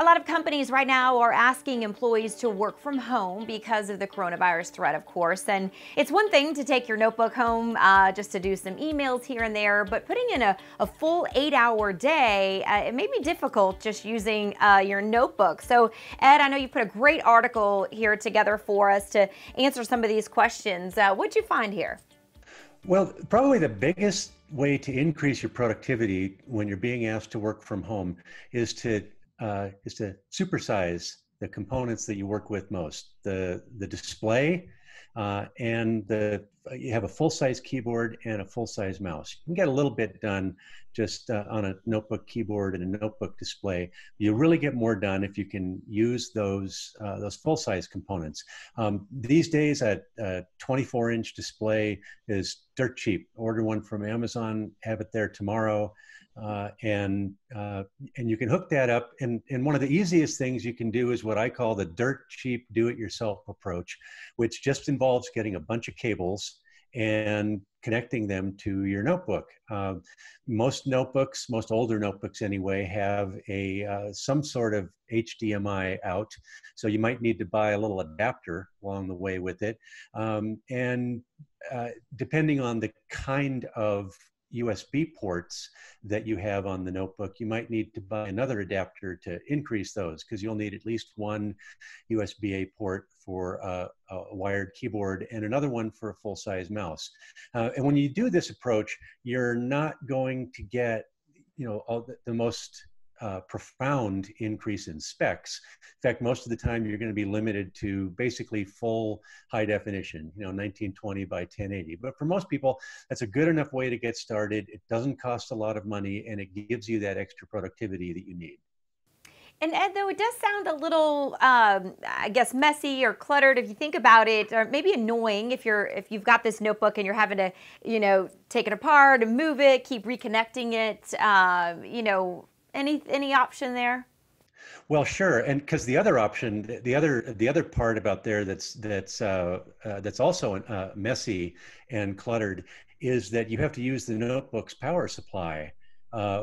A lot of companies right now are asking employees to work from home because of the coronavirus threat, of course. And it's one thing to take your notebook home just to do some emails here and there, but putting in a full 8-hour day, it may be difficult just using your notebook. So, Ed, I know you put a great article here together for us to answer some of these questions. What'd you find here? Well, probably the biggest way to increase your productivity when you're being asked to work from home is to supersize the components that you work with most. The display and you have a full-size keyboard and a full-size mouse. You can get a little bit done just on a notebook keyboard and a notebook display. You really get more done if you can use those full-size components. These days, a 24-inch display is dirt cheap. Order one from Amazon, have it there tomorrow. And you can hook that up. And one of the easiest things you can do is what I call the dirt cheap do-it-yourself approach, which just involves getting a bunch of cables and connecting them to your notebook. Most notebooks, most older notebooks anyway, have some sort of HDMI out. So you might need to buy a little adapter along the way with it. Depending on the kind of USB ports that you have on the notebook, you might need to buy another adapter to increase those, because you'll need at least one USB-A port for a wired keyboard and another one for a full-size mouse. And when you do this approach, you're not going to get, all the most profound increase in specs. In fact, most of the time you're going to be limited to basically full high definition, 1920 by 1080. But for most people, that's a good enough way to get started. It doesn't cost a lot of money, and it gives you that extra productivity that you need. And Ed, though it does sound a little, I guess, messy or cluttered if you think about it, or maybe annoying if you've got this notebook and you're having to, take it apart and move it, keep reconnecting it, Any option there? Well, sure, and because the other option, the other part about there that's also messy and cluttered is that you have to use the notebook's power supply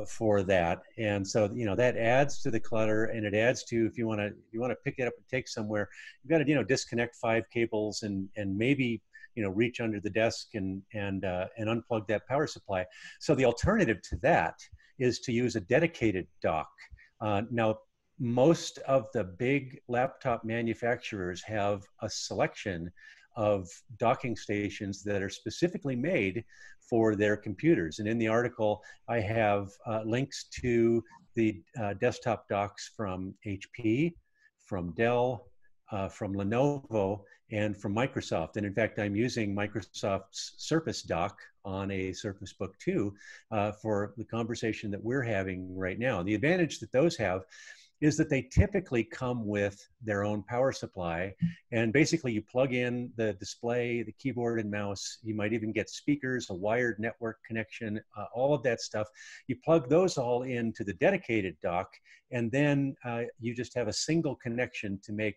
for that, and so that adds to the clutter, and it adds to if you want to pick it up and take somewhere, you've got to disconnect 5 cables and maybe reach under the desk and unplug that power supply. So the alternative to that is to use a dedicated dock. Now, most of the big laptop manufacturers have a selection of docking stations that are specifically made for their computers. And in the article, I have links to the desktop docks from HP, from Dell, from Lenovo, and from Microsoft. And in fact, I'm using Microsoft's Surface Dock on a Surface Book 2 for the conversation that we're having right now. And the advantage that those have is that they typically come with their own power supply. And basically you plug in the display, the keyboard and mouse. You might even get speakers, a wired network connection, all of that stuff. You plug those all into the dedicated dock, and then you just have a single connection to make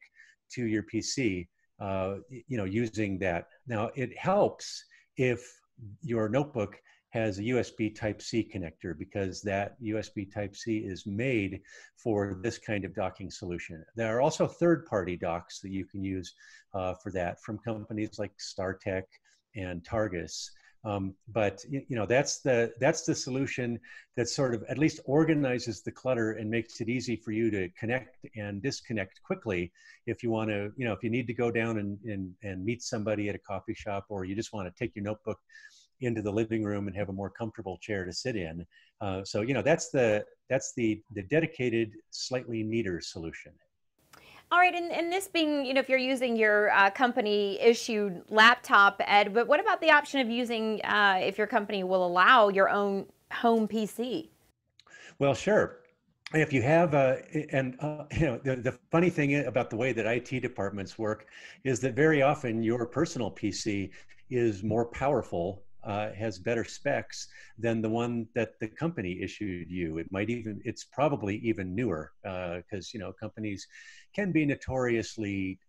to your PC, using that. Now, it helps if your notebook has a USB Type-C connector, because that USB Type-C is made for this kind of docking solution. There are also third-party docks that you can use for that from companies like StarTech and Targus. But that's the solution that sort of at least organizes the clutter and makes it easy for you to connect and disconnect quickly if you want to, if you need to go down and meet somebody at a coffee shop, or you just want to take your notebook into the living room and have a more comfortable chair to sit in. So that's the dedicated, slightly neater solution. All right, and this being, if you're using your company-issued laptop, Ed, but what about the option of using, if your company will allow, your own home PC? Well, sure. If you have, the funny thing about the way that IT departments work is that very often your personal PC is more powerful, has better specs than the one that the company issued you. It's probably even newer, because companies can be notoriously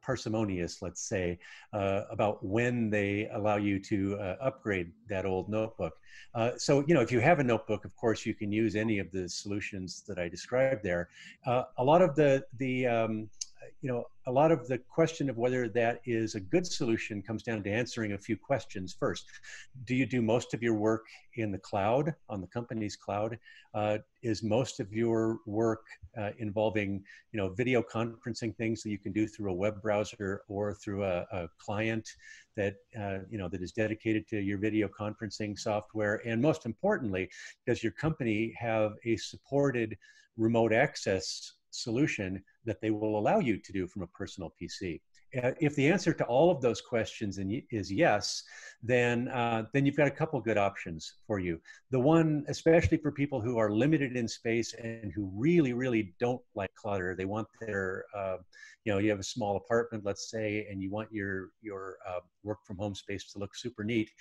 parsimonious, let's say, about when they allow you to upgrade that old notebook. So, if you have a notebook, of course, you can use any of the solutions that I described there. A lot of a lot of the question of whether that is a good solution comes down to answering a few questions first. Do you do most of your work in the cloud, on the company's cloud? Is most of your work involving, video conferencing things that you can do through a web browser or through a client that, that is dedicated to your video conferencing software? And most importantly, does your company have a supported remote access solution that they will allow you to do from a personal PC? If the answer to all of those questions is yes, then you've got a couple good options for you. The one, especially for people who are limited in space and who really, really don't like clutter, they want their, you have a small apartment, let's say, and you want your work from home space to look super neat.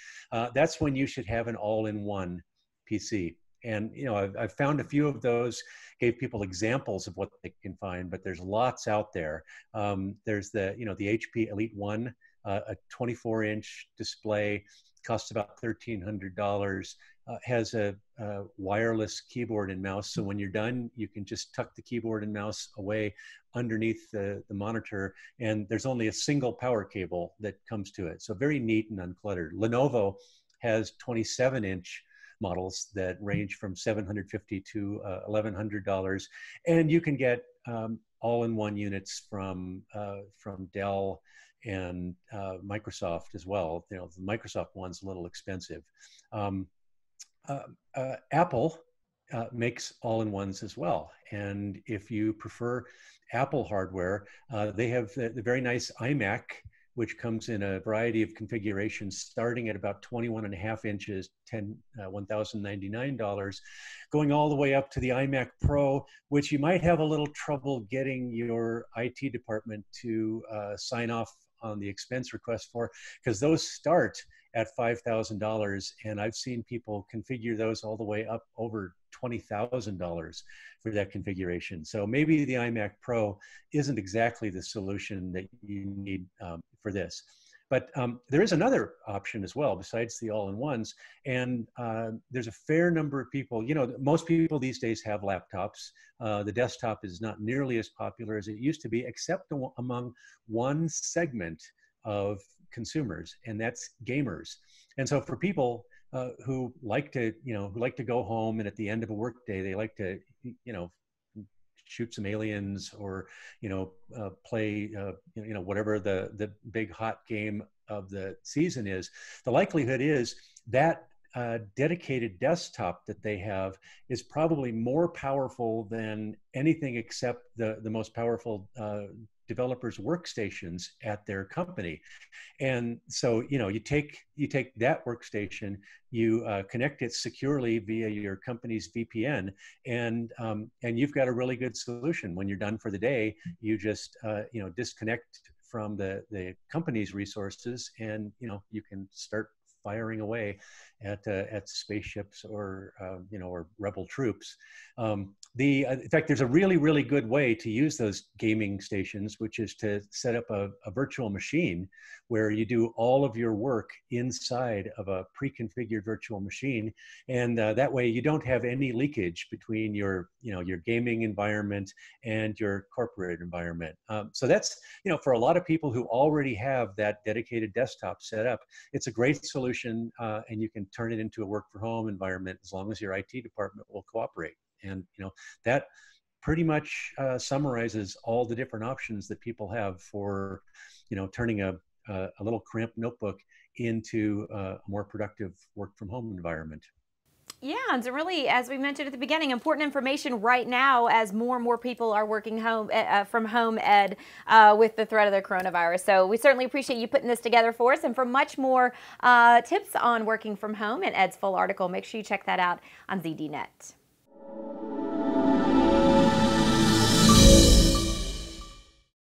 That's when you should have an all-in-one PC. And, I've found a few of those, gave people examples of what they can find, but there's lots out there. There's the HP Elite One, a 24-inch display, costs about $1,300, has a wireless keyboard and mouse. So when you're done, you can just tuck the keyboard and mouse away underneath the monitor, and there's only a single power cable that comes to it. So very neat and uncluttered. Lenovo has 27-inch models that range from $750 to $1,100, and you can get all-in-one units from Dell and Microsoft as well. The Microsoft one's a little expensive. Apple makes all-in-ones as well, and if you prefer Apple hardware, they have the very nice iMac, which comes in a variety of configurations starting at about 21.5 inches, $1,099, going all the way up to the iMac Pro, which you might have a little trouble getting your IT department to sign off on the expense request for, because those start at $5,000, and I've seen people configure those all the way up over $20,000 for that configuration. So maybe the iMac Pro isn't exactly the solution that you need for this. But there is another option as well besides the all-in-ones, and there's a fair number of people, most people these days have laptops. The desktop is not nearly as popular as it used to be, except among one segment of consumers, and that's gamers. And so for people who like to go home, and at the end of a workday, they like to, shoot some aliens or, play, whatever the big hot game of the season is, the likelihood is that dedicated desktop that they have is probably more powerful than anything except the most powerful developers' workstations at their company. And so, you take that workstation, you connect it securely via your company's VPN, and you've got a really good solution. When you're done for the day, you just disconnect from the company's resources, and you can start firing away at spaceships or or rebel troops. In fact, there's a really, really good way to use those gaming stations, which is to set up a virtual machine where you do all of your work inside of a pre-configured virtual machine, and that way you don't have any leakage between your gaming environment and your corporate environment. So that's for a lot of people who already have that dedicated desktop set up, it's a great solution, and you can turn it into a work from home environment as long as your IT department will cooperate. And that pretty much summarizes all the different options that people have for turning a little cramped notebook into a more productive work from home environment. Yeah, and so really, as we mentioned at the beginning, important information right now as more and more people are working from home, Ed, with the threat of the coronavirus. So we certainly appreciate you putting this together for us. And for much more tips on working from home and Ed's full article, make sure you check that out on ZDNet.